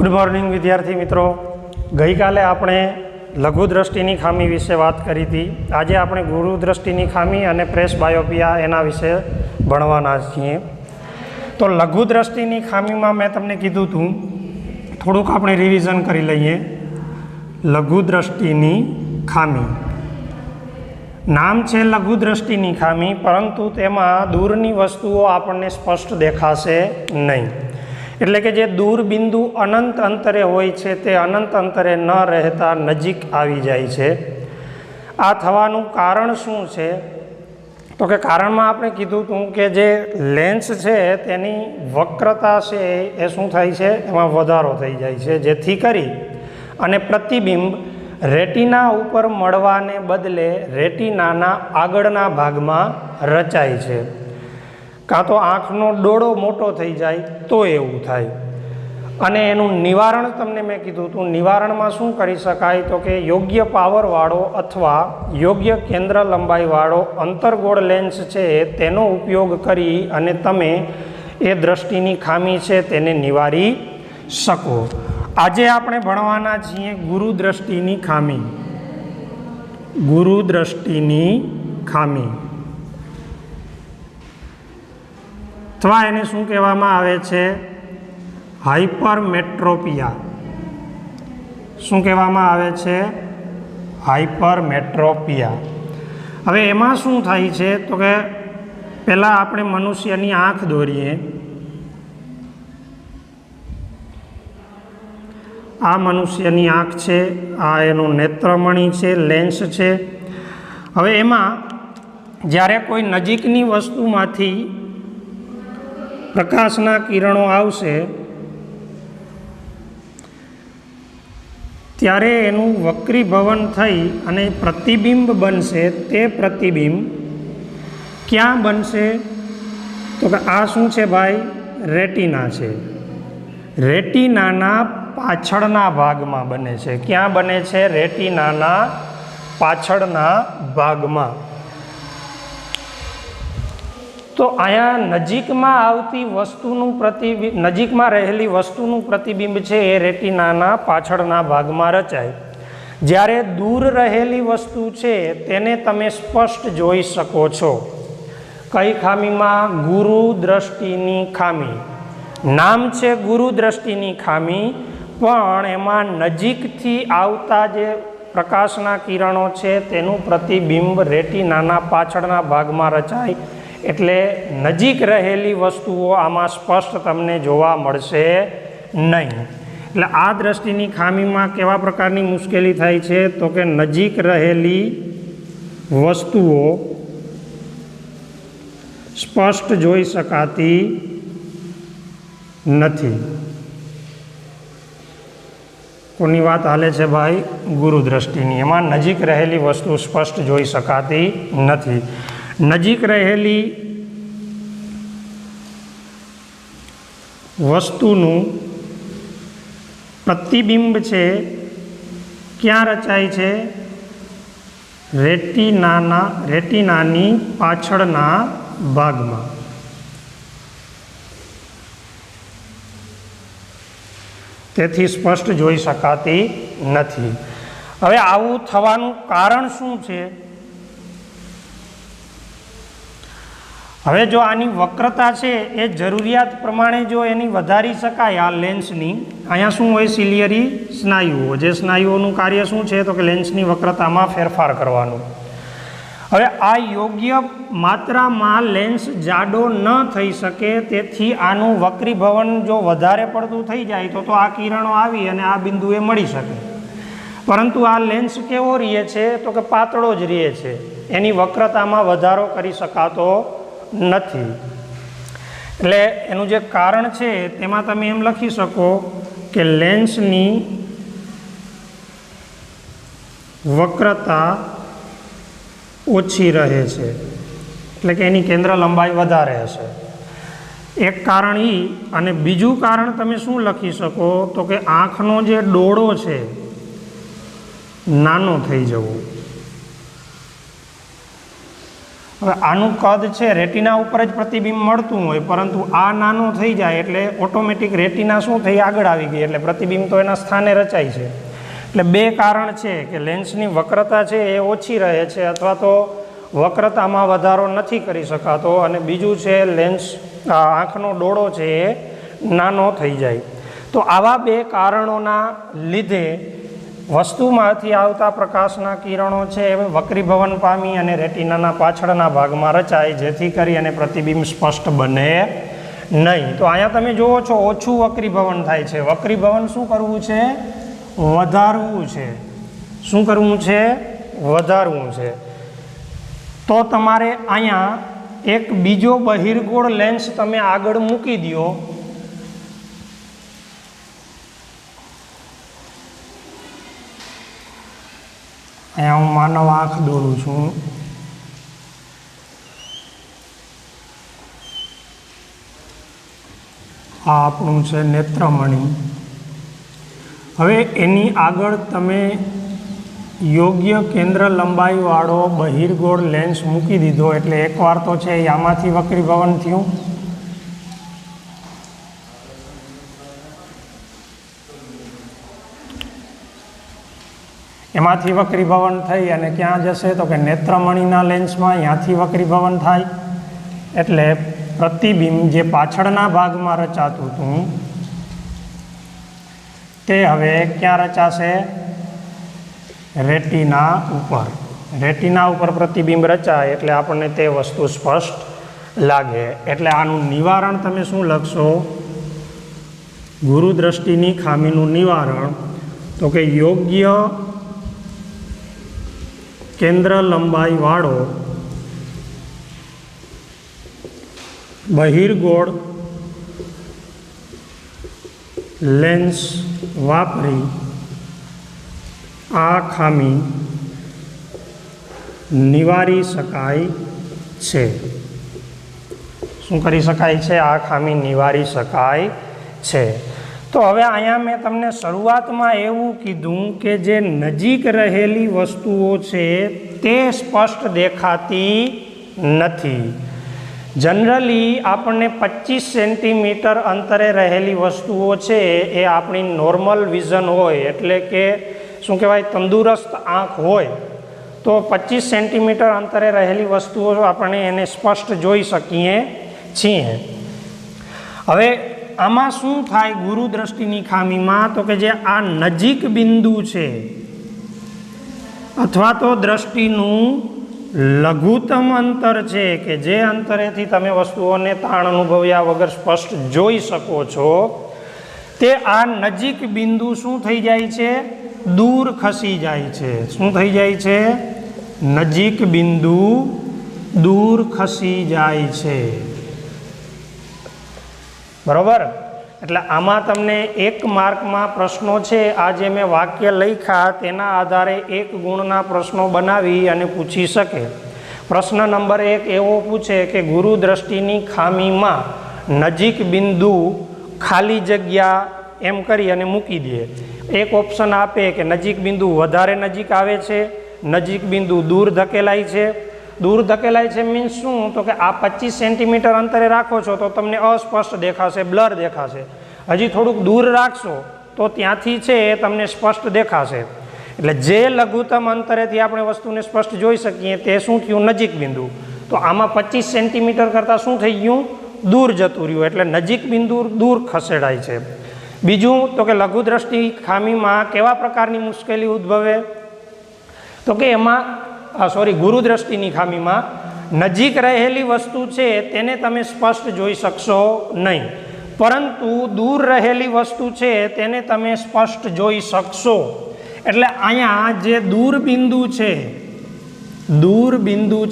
Good morning विद्यार्थी मित्रों। गई काले आपणे लघुदृष्टिनी खामी विषे बात करी थी। आज आपणे गुरुदृष्टिनी खामी और प्रेस बायोपिया एना विषे भणवाना छीए। तो लघुदृष्टिनी खामी में मैं तमने कीधुं हतुं थोड़ुंक आपणे रिविजन करी लईए। लघुदृष्टिनी खामी नाम छे लघुदृष्टिनी खामी, परंतु तेमां दूरनी वस्तुओ आपणने स्पष्ट देखाशे नहीं। एटले के जे दूर बिंदु अनंत अंतरे होय छे ते अनंत अंतरे न रहता नजीक आवी जाय छे। आ थवानुं कारण शुं छे? तो के कारण में आपणे कीधुं हतुं के जे लेन्स छे तेनी वक्रता छे ए शुं थाय छे, एमां वधारो थई जाय छे, जेथी करी अने प्रतिबिंब रेटिना उपर मळवाने बदले रेटिनाना आगळना भागमां रचाय छे। कां तो आँखनो डोळो मोटो थई जाय तो एवुं थाय। अने एनुं निवारण तमने मैं कीधुं हतुं। निवारणमां शुं करी शकाय? तो के योग्य पावरवाळो अथवा योग्य केंद्र लंबाईवाळो अंतरगोळ लेन्स छे तेनो उपयोग करी अने तमे ए दृष्टिनी खामी छे तेने निवारी शको। आजे आपणे भणवाना छीए गुरुदृष्टिनी खामी। गुरुदृष्टिनी खामी अथवा एने शुं कहेवामां आवे छे? हाइपरमेट्रोपिया। शुं कहेवामां आवे छे? हाइपरमेट्रोपिया। हवे एमां शुं थाय छे? तो के पहेला आपणे मनुष्यनी आँख दोरीए। आ मनुष्यनी आँख छे, आ एनो नेत्रमणी छे, लेन्स छे। हवे एमां ज्यारे कोई नजीकनी वस्तुमांथी प्रकाशना किरणों आवशे त्यारे एनुं वक्रीभवन थई अने प्रतिबिंब बनशे। ते प्रतिबिंब क्यां बनशे? तो के आ शुं छे भाई? रेटिना छे। रेटिनाना पाछळना भागमां बने छे। क्यां बने छे? रेटिनाना पाछळना भागमां। तो आया नजीक में आवती वस्तुनु प्रतिबिंब, नजीक में रहेली वस्तुनु प्रतिबिंब छे ए रेटिनाना पाछळना भागमां रचाय। ज्यारे दूर रहेली वस्तु छे तेने तमे स्पष्ट जोई शको छो। कई खामी में? गुरुदृष्टिनी खामी। नाम छे गुरुदृष्टिनी खामी, पण एमां नजीकथी आवता जे प्रकाशना किरणों छे तेनुं प्रतिबिंब रेटिनाना पाछळना भागमां रचाय। एटले नजीक रहेली वस्तुओ आमां स्पष्ट तमने जोवा मळशे नहीं। एटले आ दृष्टिनी खामीमां केवा प्रकारनी मुश्केली थाय छे? तो के नजीक रहेली वस्तुओ स्पष्ट जोई शकाती नथी। कोनी वात हाले छे भाई? गुरुदृष्टिनी। एमां नजीक रहेली वस्तु स्पष्ट जोई शकाती नथी। नजीक रहेली वस्तुनु प्रतिबिंब छे क्यां रचाय छे? रेटिनानी पाछळना भागमां। तेथी स्पष्ट जोई शकाती नथी। हवे आवुं थवानुं कारण शुं छे? हवे जो आनी वक्रता छे ए जरूरियात प्रमाणे जो एनी वधारी शकाय आ लेन्सनी, अहींया शुं होय? सिलियरी स्नायुओ। जे स्नायुओनुं कार्य शुं छे? तो के लेन्सनी वक्रतामां फेरफार करवानुं। हवे आ योग्य मात्रामां लेन्स जाडो न थई शके, तेथी आनुं वक्रीभवन जो वधारे पड़तुं थई जाय तो आ किरणो आवी अने आ बिंदुए मळी शके। परंतु आ लेन्स केवो रहे छे? तो के पातळो ज रहे छे। एनी वक्रतामां वधारो करी शकातो નથી। એટલે એનું જે કારણ છે તેમાં તમે એમ લખી શકો કે લેન્સની વક્રતા ઓછી રહે છે, એટલે કે એની કેન્દ્ર લંબાઈ વધારે હશે। એક કારણ ઈ। અને બીજું કારણ તમે શું લખી શકો? તો કે આંખનો જે ડોળો છે નાનો થઈ જવો। હવે આનું કદ છે રેટિના ઉપર જ પ્રતિબિંબ મળતું હોય, પરંતુ આ નાનો થઈ જાય એટલે ઓટોમેટિક રેટિના શું થઈ આગળ આવી ગઈ, એટલે પ્રતિબિંબ તો એના સ્થાને રચાય છે. એટલે બે કારણ છે કે લેન્સની વક્રતા છે એ ઓછી રહે છે, અથવા તો વક્રતામાં વધારો નથી કરી શકાતો, અને બીજું છે લેન્સ આંખનો ડોળો છે એ નાનો થઈ જાય. તો આવા બે કારણોના લીધે વસ્તુમાંથી આવતા પ્રકાશના કિરણો છે એ વક્રીભવન પામી અને રેટિનાના પાછળના ભાગમાં રચાય, જેથી કરી અને પ્રતિબિંબ સ્પષ્ટ બને નહીં. તો અહીંયા તમે જુઓ છો ઓછું વક્રીભવન થાય છે. વક્રીભવન શું કરવું છે? વધારવું છે. શું કરવું છે? વધારવું છે. તો તમારે અહીંયા એક બીજો બહિર્ગોળ લેન્સ તમે આગળ મૂકી દો. અહીંયા હું માનવ આંખ દોરું છું. આ આપણું છે નેત્રમણી. હવે એની આગળ તમે યોગ્ય કેન્દ્ર લંબાઈવાળો બહિર્ગોળ લેન્સ મૂકી દીધો એટલે એકવાર તો છે આમાંથી વક્રીભવન થયું, એમાંથી વક્રીભવન થઈ અને ક્યાં જશે તો કે નેત્રમણીના લેન્સમાં, ત્યાંથી વક્રીભવન થાય એટલે પ્રતિબિંબ જે પાછળના ભાગમાં રચાતું હતું તે હવે ક્યાં રચાશે? રેટિના ઉપર. રેટિના ઉપર પ્રતિબિંબ રચાય એટલે આપણને તે વસ્તુ સ્પષ્ટ લાગે. એટલે આનું નિવારણ તમે શું લખશો? ગુરુદ્રષ્ટિની ખામીનું નિવારણ તો કે યોગ્ય કેન્દ્ર લંબાઈ વાળો બહિર્ગોળ લેન્સ વાપરી આ ખામી નિવારી શકાય છે. શું કરી શકાય છે? આ ખામી નિવારી શકાય છે. તો હવે અહીંયા મેં તમને શરૂઆતમાં એવું કીધું કે જે નજીક રહેલી વસ્તુઓ છે તે સ્પષ્ટ દેખાતી નથી. જનરલી આપણને 25 સેન્ટીમીટર અંતરે રહેલી વસ્તુઓ છે એ આપણી નોર્મલ વિઝન હોય, એટલે કે શું કહેવાય, તંદુરસ્ત આંખ હોય તો 25 સેન્ટીમીટર અંતરે રહેલી વસ્તુઓ આપણે એને સ્પષ્ટ જોઈ શકીએ છીએ. હવે આમાં શું થાય ગુરુદ્રષ્ટિની ખામીમાં? તો કે જે આ નજીક બિંદુ છે અથવા તો દ્રષ્ટિનું લઘુત્તમ અંતર છે કે જે અંતરેથી તમે વસ્તુઓને તાણ અનુભવ્યા વગર સ્પષ્ટ જોઈ શકો છો, તે આ નજીક બિંદુ શું થઈ જાય છે? દૂર ખસી જાય છે. શું થઈ જાય છે? નજીક બિંદુ દૂર ખસી જાય છે. બરોબર? એટલે આમાં તમને એક માર્કમાં પ્રશ્નો છે, આ જે મેં વાક્ય લખ્યા તેના આધારે એક ગુણના પ્રશ્નો બનાવી અને પૂછી શકે. પ્રશ્ન નંબર 1 એવો પૂછે કે ગુરુદ્રષ્ટિની ખામીમાં નજીક બિંદુ ખાલી જગ્યા એમ કરી અને મૂકી દે. એક ઓપ્શન આપે કે નજીક બિંદુ વધારે નજીક આવે છે, નજીક બિંદુ દૂર ધકેલાય છે. દૂર ધકેલાય છે મીન્સ શું? તો કે આ 25 સેન્ટીમીટર અંતરે રાખો છો તો તમને અસ્પષ્ટ દેખાશે, બ્લર દેખાશે. હજી થોડુંક દૂર રાખશો તો ત્યાંથી છે એ તમને સ્પષ્ટ દેખાશે. એટલે જે લઘુત્તમ અંતરેથી આપણે વસ્તુને સ્પષ્ટ જોઈ શકીએ તે શું થયું? નજીક બિંદુ. તો આમાં 25 સેન્ટીમીટર કરતાં શું થઈ ગયું? દૂર જતું રહ્યું. એટલે નજીક બિંદુ દૂર ખસેડાય છે. બીજું તો કે લઘુદ્રષ્ટિ ખામીમાં કેવા પ્રકારની મુશ્કેલી ઉદ્ભવે? તો કે એમાં ગુરુદ્રષ્ટિની ખામીમાં નજીક રહેલી વસ્તુ છે તેને તમે સ્પષ્ટ જોઈ શકશો નહીં, પરંતુ દૂર રહેલી વસ્તુ છે તેને તમે સ્પષ્ટ જોઈ શકશો. એટલે અહીંયા જે દૂર બિંદુ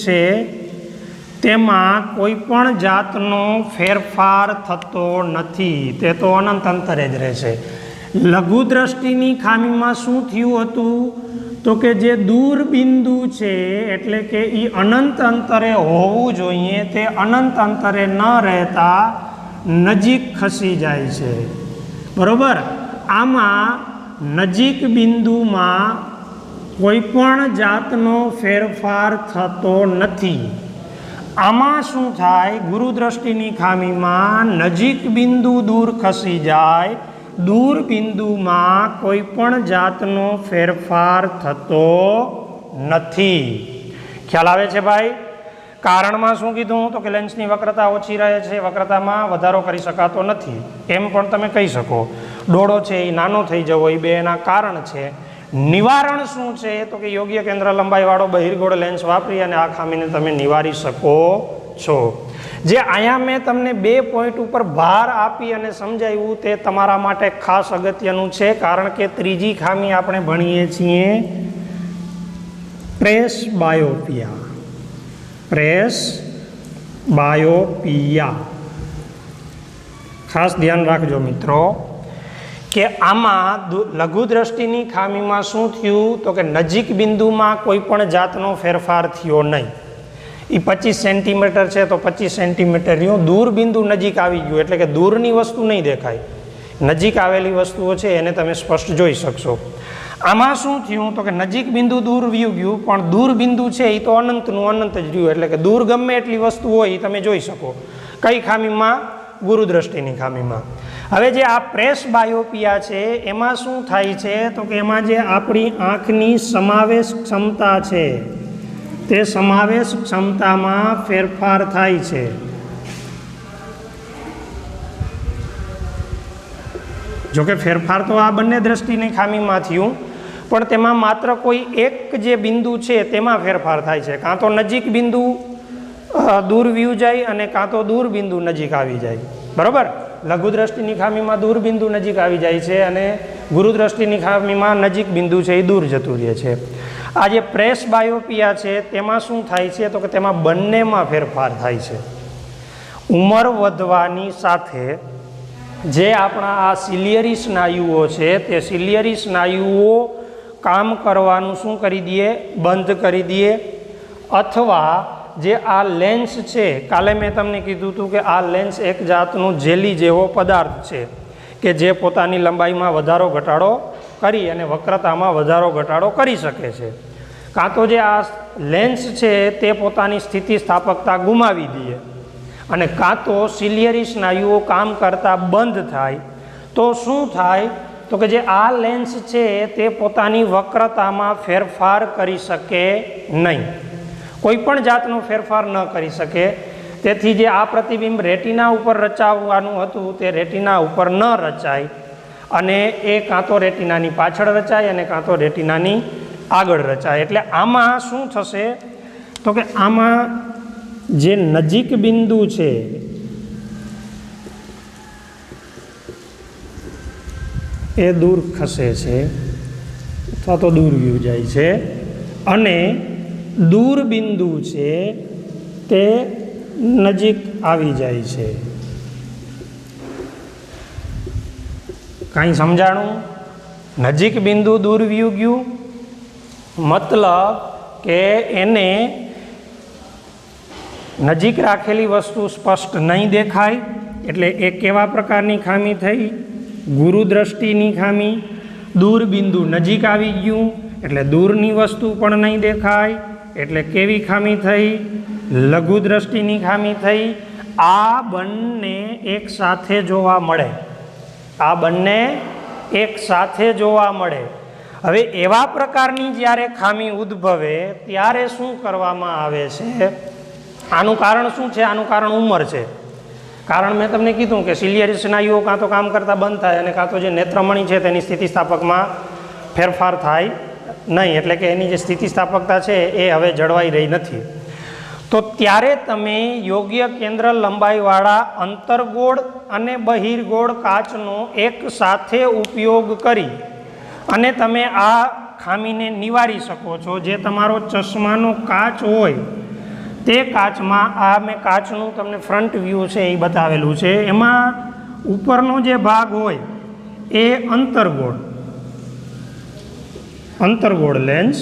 છે તેમાં કોઈ પણ જાતનો ફેરફાર થતો નથી, તે તો અનંત અંતરે જ રહેશે. લઘુદ્રષ્ટિની ખામીમાં શું થયું હતું? તો કે જે દૂર બિંદુ છે એટલે કે એ અનંત અંતરે હોવું જોઈએ તે અનંત અંતરે ન રહેતા નજીક ખસી જાય છે. બરોબર? આમાં નજીક બિંદુમાં કોઈ પણ જાતનો ફેરફાર થતો નથી. આમાં શું થાય, ગુરુદ્રષ્ટિની ખામીમાં નજીક બિંદુ દૂર ખસી જાય, દૂર બિંદુમાં કોઈ પણ જાતનો ફેરફાર થતો નથી. ખ્યાલ આવે છે ભાઈ? કારણમાં શું કીધું તો કે લેન્સની વક્રતા ઓછી રહે છે, વક્રતામાં વધારો કરી શકાતો નથી, એમ પણ તમે કહી શકો. ડોળો છે એ નાનો થઈ જવો એ બે એના કારણ છે. નિવારણ શું છે તો કે યોગ્ય કેન્દ્ર લંબાઈવાળો બહિર્ગોળ લેન્સ વાપરી અને આ ખામીને તમે નિવારી શકો છો. જે અહીંયા મેં તમને 2 પોઈન્ટ ઉપર ભાર આપી અને સમજાવ્યું તે તમારા માટે ખાસ અગત્યનું છે, કારણ કે ત્રીજી ખામી આપણે ભણીએ છીએ પ્રેસબાયોપિયા. પ્રેસબાયોપિયા ખાસ ધ્યાન રાખજો મિત્રો કે આમાં લઘુદ્રષ્ટિની ખામીમાં શું થયું તો કે નજીક બિંદુમાં કોઈ પણ જાતનો ફેરફાર થયો નહીં. એ 25 સેન્ટીમીટર છે તો 25 સેન્ટીમીટર રહ્યું. દૂર બિંદુ નજીક આવી ગયું એટલે કે દૂરની વસ્તુ નહીં દેખાય, નજીક આવેલી વસ્તુઓ છે એને તમે સ્પષ્ટ જોઈ શકશો. આમાં શું થયું તો કે નજીક બિંદુ દૂર વ્યુ ગયું, પણ દૂર બિંદુ છે એ તો અનંતનું અનંત જ રહ્યું, એટલે કે દૂર ગમે એટલી વસ્તુ હોય એ તમે જોઈ શકો. કઈ ખામીમાં? ગુરુદ્રષ્ટિની ખામીમાં. હવે જે આ પ્રેસબાયોપિયા છે એમાં શું થાય છે તો કે એમાં જે આપણી આંખની સમાવેશ ક્ષમતા છે તે સમાવેશ ક્ષમતામાં ફેરફાર થાય છે. જોકે ફેરફાર તો આ બંને દ્રષ્ટિની ખામીમાં થયું, પણ તેમાં માત્ર કોઈ એક જે બિંદુ છે તેમાં ફેરફાર થાય છે. કાં તો નજીક બિંદુ દૂર વ્યૂ જાય અને કાં તો દૂર બિંદુ નજીક આવી જાય. બરાબર? લઘુદ્રષ્ટિની ખામીમાં દૂર બિંદુ નજીક આવી જાય છે અને ગુરુદ્રષ્ટિની ખામીમાં નજીક બિંદુ છે એ દૂર જતું રહે છે. આ જે પ્રેસબાયોપિયા છે તેમાં શું થાય છે તો કે તેમાં બંનેમાં ફેરફાર થાય છે. ઉંમર વધવાની સાથે જે આપણા આ સિલિયરી સ્નાયુઓ છે તે સિલિયરી સ્નાયુઓ કામ કરવાનું શું કરી દઈએ? બંધ કરી દઈએ. અથવા જે આ લેન્સ છે, કાલે મેં તમને કીધું હતું કે આ લેન્સ એક જાતનું જેલી જેવો પદાર્થ છે કે જે પોતાની લંબાઈમાં વધારો ઘટાડો કરી અને વક્રતામાં વધારો ઘટાડો કરી શકે છે. કાં તો જે આ લેન્સ છે તે પોતાની સ્થિતિસ્થાપકતા ગુમાવી દે અને કાં તો સિલિયરી સ્નાયુઓ કામ કરતા બંધ થાય. તો શું થાય તો કે જે આ લેન્સ છે તે પોતાની વક્રતામાં ફેરફાર કરી શકે નહીં, કોઈ પણ જાતનો ફેરફાર ન કરી શકે. તેથી જે આ પ્રતિબિંબ રેટિના ઉપર રચાવવાનું હતું તે રેટિના ઉપર ન રચાય અને એ કાં તો રેટિનાની પાછળ રચાય અને કાં તો રેટિનાની આગળ રચાય. એટલે આમાં શું થશે તો કે આમાં જે નજીક બિંદુ છે એ દૂર ખસે છે અથવા તો દૂર વ્યૂ જાય છે અને દૂર બિંદુ છે તે નજીક આવી જાય છે. કાંઈ સમજાણું? નજીક બિંદુ દૂર વ્યૂ ગયું મતલબ કે એને નજીક રાખેલી વસ્તુ સ્પષ્ટ નહીં દેખાય, એટલે એ કેવા પ્રકારની ખામી થઈ? ગુરુદ્રષ્ટિની ખામી. દૂર બિંદુ નજીક આવી ગયું એટલે દૂરની વસ્તુ પણ નહીં દેખાય, એટલે કેવી ખામી થઈ? લઘુદ્રષ્ટિની ખામી થઈ. આ બંને એક સાથે જોવા મળે, આ બંને એક સાથે જોવા મળે. હવે એવા પ્રકારની જ્યારે ખામી ઉદ્ભવે ત્યારે શું કરવામાં આવે છે? આનું કારણ શું છે? આનું કારણ ઉંમર છે. કારણ મેં તમને કીધું કે સિલિયરી સ્નાયુઓ કાં તો કામ કરતાં બંધ થાય અને કાં તો જે નેત્રમણી છે તેની સ્થિતિસ્થાપકમાં ફેરફાર થાય નહીં, એટલે કે એની જે સ્થિતિસ્થાપકતા છે એ હવે જળવાઈ રહી નથી. તો ત્યારે તમે યોગ્ય કેન્દ્ર લંબાઈવાળા અંતર્ગોળ અને બહિર્ગોળ કાચનો એક સાથે ઉપયોગ કરી અને તમે આ ખામીને નિવારી શકો છો. જે તમારો ચશ્માનો કાચ હોય તે કાચમાં આ મેં કાચનું તમને ફ્રન્ટ વ્યૂ છે એ બતાવેલું છે. એમાં ઉપરનો જે ભાગ હોય એ અંતર્ગોળ લેન્સ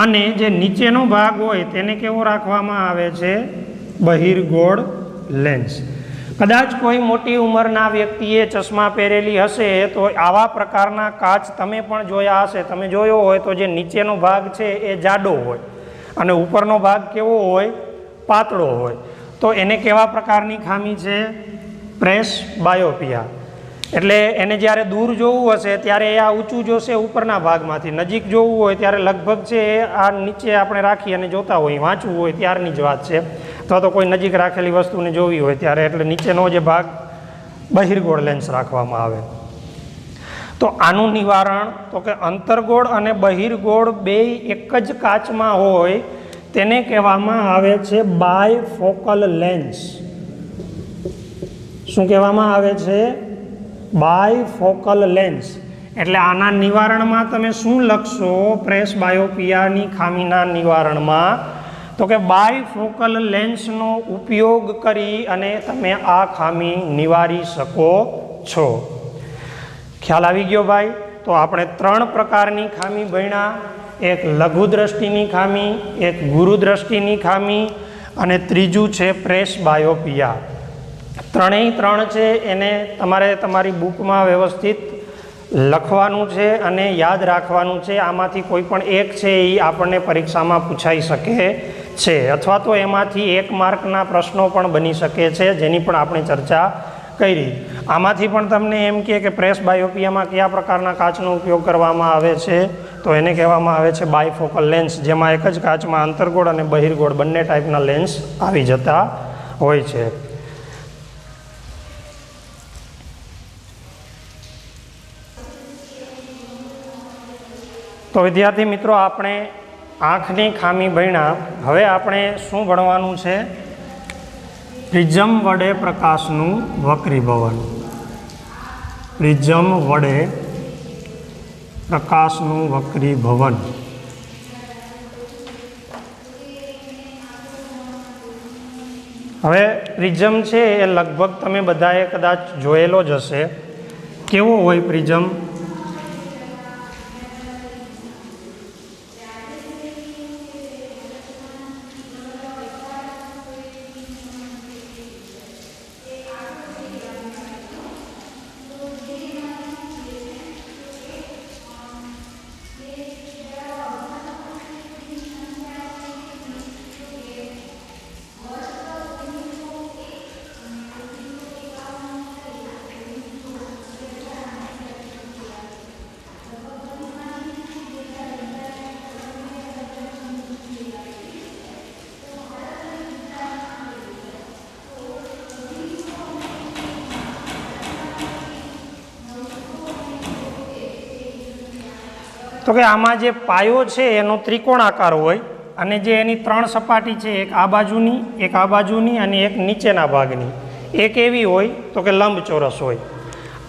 અને જે નીચેનો ભાગ હોય તેને કેવો રાખવામાં આવે છે? બહિર્ગોળ લેન્સ. કદાચ કોઈ મોટી ઉંમરના વ્યક્તિએ ચશ્મા પહેરેલી હશે તો આવા પ્રકારના કાચ તમે પણ જોયા હશે. તમે જોયો હોય તો જે નીચેનો ભાગ છે એ જાડો હોય અને ઉપરનો ભાગ કેવો હોય? પાતળો હોય. તો એને કેવા પ્રકારની ખામી છે? પ્રેસબાયોપિયા. એટલે એને જ્યારે દૂર જોવું હશે ત્યારે એ આ ઊંચું જોશે ઉપરના ભાગમાંથી, નજીક જોવું હોય ત્યારે લગભગ છે એ આ નીચે આપણે રાખી અને જોતા હોય, વાંચવું હોય ત્યારની જ વાત છે, અથવા તો કોઈ નજીક રાખેલી વસ્તુને જોવી હોય ત્યારે, એટલે નીચેનો જે ભાગ બહિર્ગોળ લેન્સ રાખવામાં આવે. તો આનું નિવારણ તો કે અંતર્ગોળ અને બહિર્ગોળ બે એક જ કાચમાં હોય તેને કહેવામાં આવે છે બાયફોકલ લેન્સ. શું કહેવામાં આવે છે? Bifocal lens. એટલે આના નિવારણમાં તમે શું લખશો? પ્રેસબાયોપિયાની ખામીના નિવારણમાં તો કે બાયફોકલ લેન્સનો ઉપયોગ કરી અને તમે આ ખામી નિવારી શકો છો. ખ્યાલ આવી ગયો ભાઈ? તો આપણે 3 પ્રકારની ખામી ભણ્યા. એક લઘુ દ્રષ્ટિની ખામી, એક ગુરુ દ્રષ્ટિની ખામી અને ત્રીજું છે પ્રેસબાયોપિયા. ત્રણેય 3 છે એને તમારે તમારી બુકમાં વ્યવસ્થિત લખવાનું છે અને યાદ રાખવાનું છે. આમાંથી કોઈ પણ એક છે એ આપણને પરીક્ષામાં પૂછાઈ શકે છે, અથવા તો એમાંથી 1 માર્કના પ્રશ્નો પણ બની શકે છે, જેની પણ આપણે ચર્ચા કરી. આમાંથી પણ તમને એમ કે પ્રેસબાયોપિયામાં કયા પ્રકારના કાચનો ઉપયોગ કરવામાં આવે છે, તો એને કહેવામાં આવે છે બાયફોકલ લેન્સ, જેમાં એક જ કાચમાં અંતર્ગોળ અને બહિર્ગોળ બંને ટાઈપના લેન્સ આવી જતા હોય છે. તો વિદ્યાર્થી મિત્રો, આપણે આંખની ખામી ભણ્યા. હવે આપણે શું ભણવાનું છે? પ્રિઝમ વડે પ્રકાશનું વક્રીભવન. પ્રિઝમ વડે પ્રકાશનું વક્રીભવન. હવે પ્રિઝમ છે એ લગભગ તમે બધાએ કદાચ જોયેલો જ હશે. કેવો હોય પ્રિઝમ? તો કે આમાં જે પાયો છે એનો ત્રિકોણાકાર હોય અને જે એની 3 સપાટી છે, એક આ બાજુની, એક આ બાજુની અને એક નીચેના ભાગની, એક એવી હોય તો કે લંબચોરસ હોય.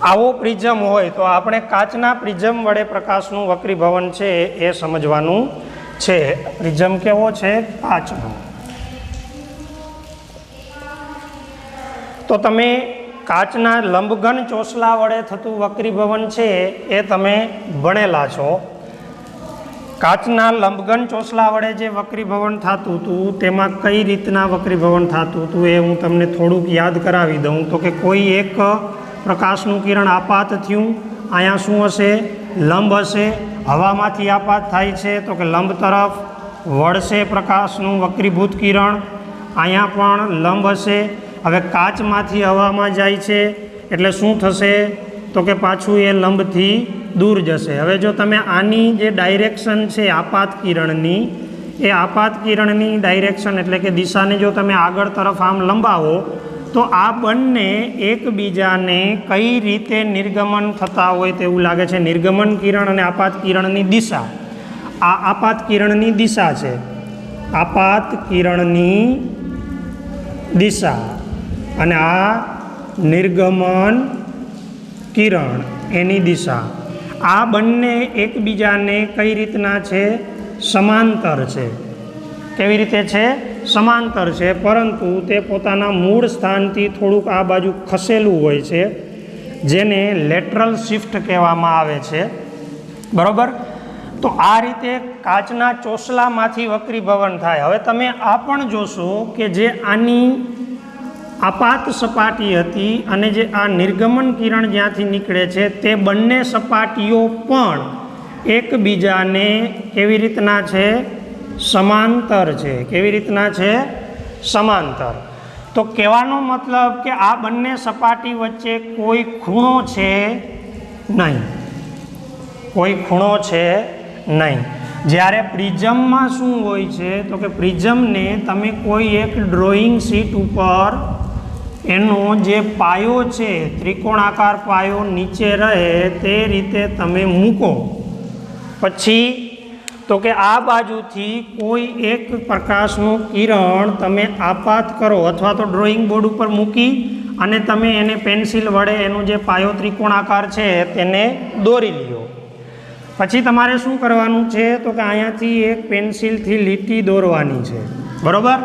આવો પ્રિઝમ હોય તો આપણે કાચના પ્રિઝમ વડે પ્રકાશનું વક્રીભવન છે એ સમજવાનું છે. પ્રિઝમ કેવો છે? કાચનો. તો તમે કાચના લંબઘન ચોસલા વડે થતું વક્રીભવન છે એ તમે ભણેલા છો. કાચના લંબઘન ચોસલા વડે જે વક્રીભવન થતું હતું તેમાં કઈ રીતના વક્રીભવન થતું હતું એ હું તમને થોડુંક યાદ કરાવી દઉં. તો કે કોઈ એક પ્રકાશનું કિરણ આપાત થયું, અહીંયા શું હશે? લંબ હશે. હવામાંથી આપાત થાય છે તો કે લંબ તરફ વળશે પ્રકાશનું વક્રીભૂત કિરણ, અહીંયા પણ લંબ હશે. હવે કાચમાંથી હવામાં જાય છે એટલે શું થશે? તો કે પાછું એ લંબથી દૂર જશે. હવે જો તમે આની જે ડાયરેક્શન છે આપાત કિરણની, એ આપાત કિરણની ડાયરેક્શન એટલે કે દિશાને જો તમે આગળ તરફ આમ લંબાવો તો આ બંને એકબીજાને કઈ રીતે નિર્ગમન થતા હોય તેવું લાગે છે? નિર્ગમન કિરણ અને આપાત કિરણની દિશા. આ આપાત કિરણની દિશા છે, આપાત કિરણની દિશા, અને આ નિર્ગમન કિરણ એની દિશા. આ બંને એકબીજાને કઈ રીતના છે? સમાંતર છે. કેવી રીતે છે? સમાંતર છે, પરંતુ તે પોતાના મૂળ સ્થાનથી થોડુંક આ બાજુ ખસેલું હોય છે, જેને લેટરલ શિફ્ટ કહેવામાં આવે છે. બરાબર? તો આ રીતે કાચના ચોસલામાંથી વક્રીભવન થાય. હવે તમે આ પણ જોશો કે જે આની આપાત સપાટી હતી અને જે આ નિર્ગમન કિરણ જ્યાંથી નીકળે છે તે બંને સપાટીઓ પણ એકબીજાને કેવી રીતના છે? સમાંતર છે. કેવી રીતના છે? સમાંતર. તો કહેવાનો મતલબ કે આ બંને સપાટી વચ્ચે કોઈ ખૂણો છે નહીં, કોઈ ખૂણો છે નહીં. જ્યારે પ્રિઝમમાં શું હોય છે તો કે પ્રિઝમને તમે કોઈ એક ડ્રોઈંગ શીટ ઉપર એનો જે પાયો છે ત્રિકોણાકાર પાયો નીચે રહે તે રીતે તમે મૂકો, પછી તો કે આ બાજુથી કોઈ એક પ્રકાશનું કિરણ તમે આપાત કરો અથવા તો ડ્રોઈંગ બોર્ડ ઉપર મૂકી અને તમે એને પેન્સિલ વડે એનો જે પાયો ત્રિકોણાકાર છે તેને દોરી લ્યો. પછી તમારે શું કરવાનું છે તો કે અહીંયાથી એક પેન્સિલથી લીટી દોરવાની છે, બરાબર.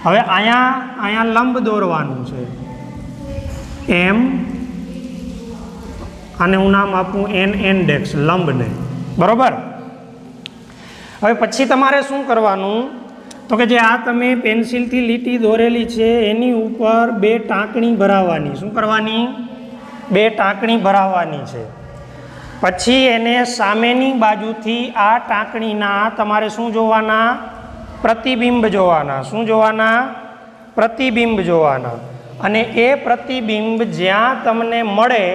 હવે અહીંયા લંબ દોરવાનું છે એમ, અને હું નામ આપું એન ઇન્ડેક્સ લંબને, બરાબર. હવે પછી તમારે શું કરવાનું તો કે જે આ તમે પેન્સિલથી લીટી દોરેલી છે એની ઉપર બે ટાંકણી ભરાવવાની. શું કરવાની? બે ટાંકણી ભરાવવાની છે. પછી એને સામેની બાજુથી આ ટાંકણીના તમારે શું જોવાના? પ્રતિબિંબ જોવાના. શું જોવાના? પ્રતિબિંબ જોવાના. અને એ પ્રતિબિંબ જ્યાં તમને મળે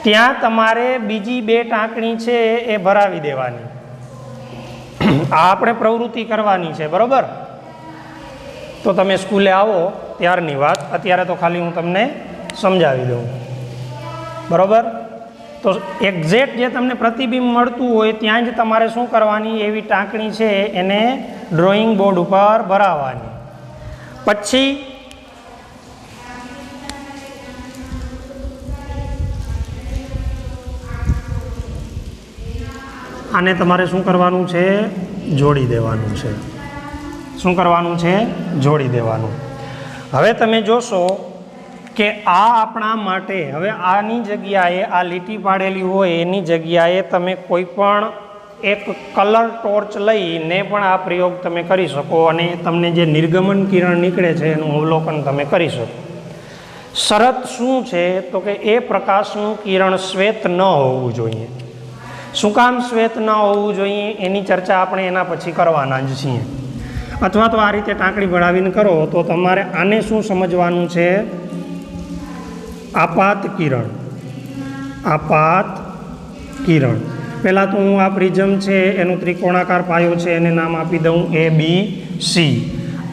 ત્યાં તમારે બીજી બે ટાંકણી છે એ ભરાવી દેવાની. આ આપણે પ્રવૃત્તિ કરવાની છે, બરાબર. તો તમે સ્કૂલે આવો ત્યારની વાત, અત્યારે તો ખાલી હું તમને સમજાવી દઉં, બરાબર. તો એક્ઝેક્ટ જે તમને પ્રતિબિંબ મળતું હોય ત્યાં જ તમારે શું કરવાની? એવી ટાંકણી છે એને ડ્રોઈંગ બોર્ડ ઉપર ભરાવવાની. પછી આને તમારે શું કરવાનું છે? જોડી દેવાનું છે. શું કરવાનું છે? જોડી દેવાનું. હવે તમે જોશો કે આ આપણા માટે, હવે આની જગ્યાએ આ લીટી પાડેલી હોય એની જગ્યાએ તમે કોઈ પણ એક કલર ટોર્ચ લઈને પણ આ પ્રયોગ તમે કરી શકો અને તમને જે નિર્ગમન કિરણ નીકળે છે એનું અવલોકન તમે કરી શકો. શરત શું છે તો કે એ પ્રકાશનું કિરણ શ્વેત ન હોવું જોઈએ. શું કામ શ્વેત ન હોવું જોઈએ એની ચર્ચા આપણે એના પછી કરવાના જ છીએ. અથવા તો આ રીતે ટાંકણી ભરાવીને કરો તો તમારે આને શું સમજવાનું છે? આપાત કિરણ. આપાત કિરણ. પહેલાં તો હું આ પ્રિઝમ છે એનો ત્રિકોણાકાર પાયો છે એને નામ આપી દઉં ABC.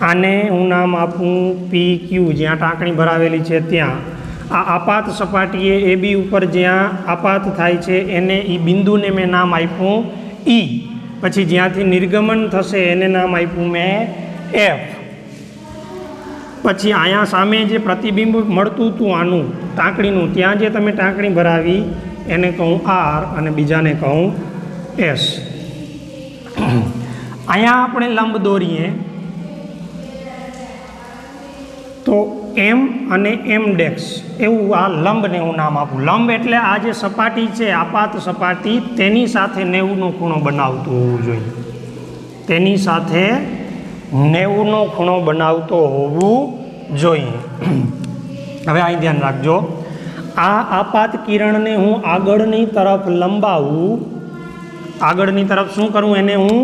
આને હું નામ આપું PQ, જ્યાં ટાંકણી ભરાવેલી છે ત્યાં. આ આપાત સપાટીએ AB ઉપર જ્યાં આપાત થાય છે એને એ બિંદુને મેં નામ આપ્યું E. પછી જ્યાંથી નિર્ગમન થશે એને નામ આપ્યું મેં F. પછી અહીંયા સામે જે પ્રતિબિંબ મળતું હતું આનું ટાંકણીનું, ત્યાં જે તમે ટાંકણી ભરાવી એને કહું R અને બીજાને કહું S. અહીંયા આપણે લંબ દોરીએ તો M અને M ડેક્સ એવું આ લંબને હું નામ આપું. લંબ એટલે આ જે સપાટી છે આપાત સપાટી તેની સાથે 90નો ખૂણો બનાવતું હોવું જોઈએ. તેની સાથે 90નો ખૂણો બનાવતો હોવું જોઈએ. હવે અહીં ધ્યાન રાખજો, આ આપાત કિરણને હું આગળની તરફ લંબાવું. આગળની તરફ શું કરું? એને હું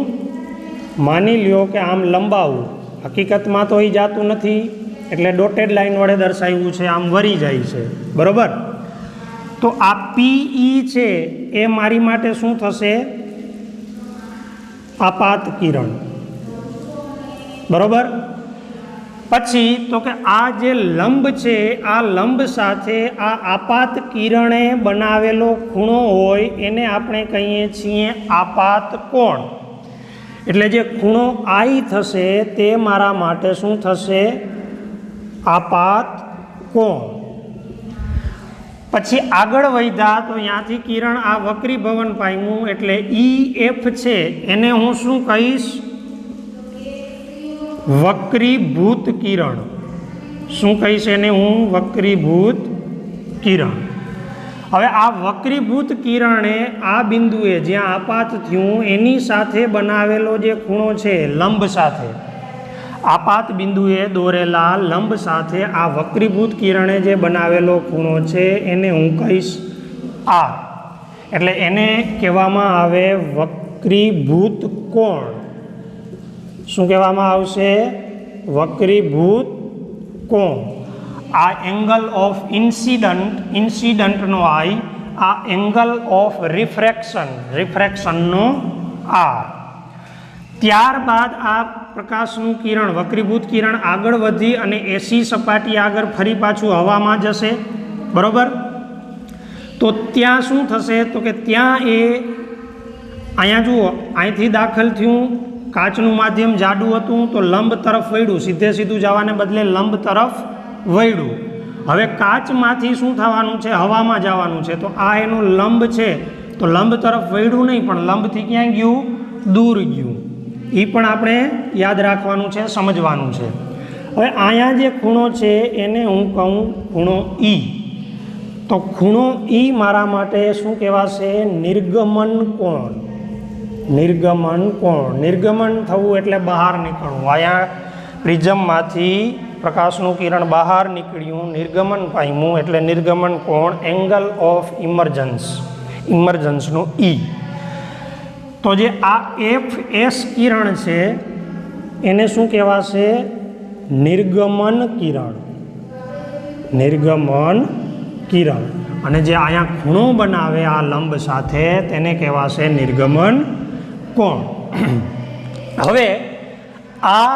માની લ્યો કે આમ લંબાવું. હકીકતમાં તો એ જાતું નથી એટલે ડોટેડ લાઈન વડે દર્શાવ્યું છે, આમ વરી જાય છે, બરાબર. તો આ PE છે એ મારી માટે શું થશે? આપાત કિરણ, બરાબર. પછી તો કે આ જે લંબ છે આ લંબ સાથે આ આપાત કિરણે બનાવેલો ખૂણો હોય એને આપણે કહીએ છીએ આપાત કોણ. એટલે જે ખૂણો I થશે તે મારા માટે શું થશે? આપાત કોણ. પછી આગળ વધ્યા તો અહીંયાથી કિરણ આ વક્રીભવન પામ્યું એટલે EF છે એને હું શું કહીશ? વક્રીભૂત કિરણ. શું કહીશ એને હું? વક્રીભૂત કિરણ. હવે આ વક્રીભૂત કિરણે આ બિંદુએ જ્યાં આપાત થયું એની સાથે બનાવેલો જે ખૂણો છે લંબ સાથે, આપાત બિંદુએ દોરેલા લંબ સાથે આ વક્રીભૂત કિરણે જે બનાવેલો ખૂણો છે એને હું કહીશ R. એટલે એને કહેવામાં આવે વક્ર વક્રીભૂત કોણ શું કહેવામાં આવશે? વક્રીભૂત કોણ. આ એંગલ ઓફ ઇન્સિડન્ટનો આઈ, આ એંગલ ઓફ રિફ્રેક્શનનો આર. ત્યારબાદ આ પ્રકાશનું કિરણ, વક્રીભૂત કિરણ આગળ વધી અને એસી સપાટી આગળ ફરી પાછું હવામાં જશે, બરાબર? તો ત્યાં શું થશે? તો કે ત્યાં એ અહીંયા જુઓ, અહીંથી દાખલ થયું, કાચનું માધ્યમ જાડું હતું તો લંબ તરફ વળ્યું, સીધે સીધું જવાને બદલે લંબ તરફ વળ્યું. હવે કાચમાંથી શું થવાનું છે? હવામાં જવાનું છે. તો આ એનું લંબ છે, તો લંબ તરફ વળ્યું નહીં, પણ લંબથી ક્યાં ગયું? દૂર ગયું. એ પણ આપણે યાદ રાખવાનું છે, સમજવાનું છે. હવે અહીંયા જે ખૂણો છે એને હું કહું ખૂણો ઈ. તો ખૂણો ઈ મારા માટે શું કહેવાશે? નિર્ગમન કોણ. નિર્ગમન કોણ. નિર્ગમન થવું એટલે બહાર નીકળવું. અહીંયા પ્રિઝમમાંથી પ્રકાશનું કિરણ બહાર નીકળ્યું, નિર્ગમન પામ્યું એટલે નિર્ગમન કોણ, એંગલ ઓફ ઇમર્જન્સનું ઈ. તો જે આ FS કિરણ છે એને શું કહેવાશે? નિર્ગમન કિરણ. નિર્ગમન કિરણ. અને જે અહીંયા ખૂણો બનાવે આ લંબ સાથે તેને કહેવાશે નિર્ગમન કોણ. હવે આ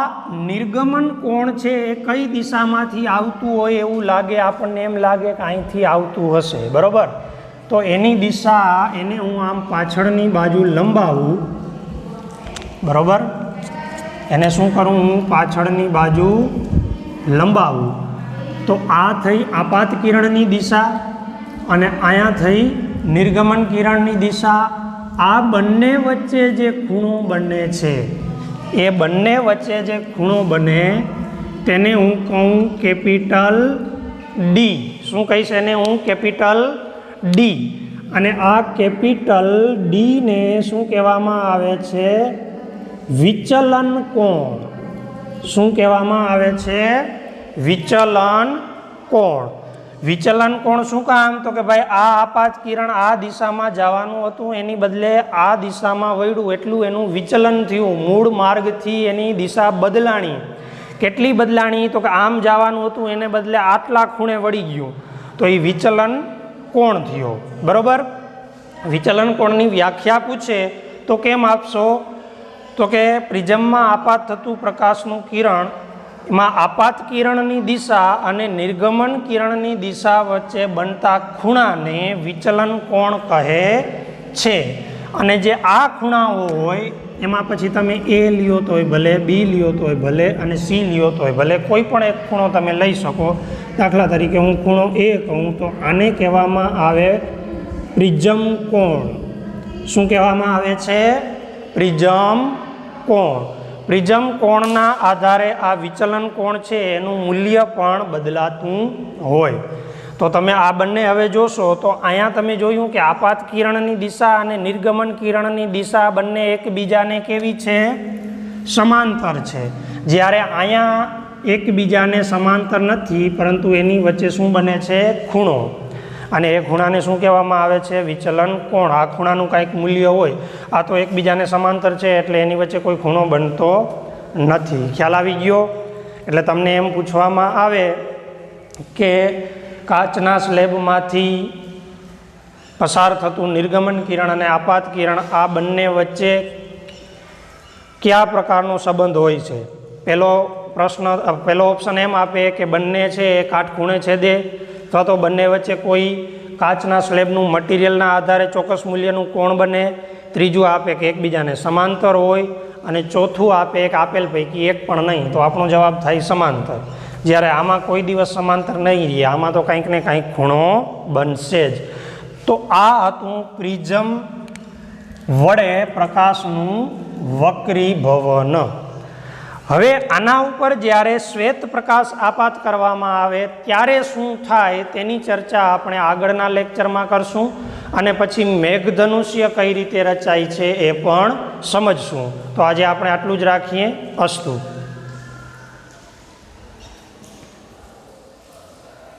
નિર્ગમન કોણ છે એ કઈ દિશામાંથી આવતું હોય એવું લાગે આપણને? એમ લાગે કે અહીંથી આવતું હશે, બરાબર? તો એની દિશા, એને હું આમ પાછળની બાજુ લંબાવું, બરાબર? એને શું કરું? હું પાછળની બાજુ લંબાવું. તો આ થઈ આપાત કિરણની દિશા અને અહીંયા થઈ નિર્ગમન કિરણની દિશા. આ બંને વચ્ચે જે ખૂણો બને છે, એ બંને વચ્ચે જે ખૂણો બને તેને હું કહું કેપિટલ ડી. શું કહીશ એને હું? Capital D. અને આ કેપિટલ ડીને શું કહેવામાં આવે છે? વિચલન કોણ. શું કહેવામાં આવે છે? વિચલન કોણ. વિચલન કોણ શું કામ? તો કે ભાઈ આ આપાત કિરણ આ દિશામાં જવાનું હતું, એની બદલે આ દિશામાં વળ્યું, એટલું એનું વિચલન થયું. મૂળ માર્ગથી એની દિશા બદલાણી. કેટલી બદલાણી? તો કે આમ જવાનું હતું એને બદલે આટલા ખૂણે વળી ગયું, તો એ વિચલન કોણ થયો, બરાબર? વિચલન કોણની વ્યાખ્યા પૂછે તો કેમ આપશો? તો કે પ્રિઝમમાં આપાત થતું પ્રકાશનું કિરણ, એમાં આપાત કિરણની દિશા અને નિર્ગમન કિરણની દિશા વચ્ચે બનતા ખૂણાને વિચલન કોણ કહે છે. અને જે આ ખૂણાઓ હોય એમાં પછી તમે A લ્યો તોય ભલે, B લ્યો તોય ભલે અને C લ્યો તોય ભલે, કોઈ પણ એક ખૂણો તમે લઈ શકો. દાખલા તરીકે હું ખૂણો A કહું તો આને કહેવામાં આવે પ્રિઝમ કોણ. શું કહેવામાં આવે છે? પ્રિઝમ કોણ. પ્રિઝમ કોણના આધારે આ વિચલન કોણ છે એનું મૂલ્ય પણ બદલાતું હોય. તો તમે આ બંને હવે જોશો તો અહીંયા તમે જોયું કે આપાત કિરણની દિશા અને નિર્ગમન કિરણની દિશા બંને એકબીજાને કેવી છે? સમાંતર છે. જ્યારે અહીંયા એકબીજાને સમાંતર નથી, પરંતુ એની વચ્ચે શું બને છે? ખૂણો. અને એ ખૂણાને શું કહેવામાં આવે છે? વિચલન કોણ. આ ખૂણાનું કાંઈક મૂલ્ય હોય. આ તો એકબીજાને સમાંતર છે એટલે એની વચ્ચે કોઈ ખૂણો બનતો નથી. ખ્યાલ આવી ગયો? એટલે તમને એમ પૂછવામાં આવે કે કાચના સ્લેબમાંથી પસાર થતું નિર્ગમન કિરણ અને આપાત કિરણ આ બંને વચ્ચે કયા પ્રકારનો સંબંધ હોય છે? પહેલો ઓપ્શન એમ આપે કે બંને છે એ કાટખૂણે છેદે, અથવા તો બંને વચ્ચે કોઈ કાચના સ્લેબનું મટીરિયલના આધારે ચોક્કસ મૂલ્યનું કોણ બને. ત્રીજું આપે કે એકબીજાને સમાંતર હોય, અને ચોથું આપે એક આપેલ પૈકી એક પણ નહીં. તો આપણો જવાબ થાય સમાંતર. જ્યારે આમાં કોઈ દિવસ સમાંતર નહીં રહે, આમાં તો કંઈક ને કંઈક ખૂણો બનશે જ. તો આ હતું પ્રિઝમ વડે પ્રકાશનું વક્રીભવન. હવે આના ઉપર જ્યારે શ્વેત પ્રકાશ આપાત કરવામાં આવે ત્યારે શું થાય તેની ચર્ચા આપણે આગળના લેક્ચરમાં કરશું, અને પછી મેઘધનુષ્ય કઈ રીતે રચાય છે એ પણ સમજશું. તો આજે આપણે આટલું જ રાખીએ. અસ્તુ.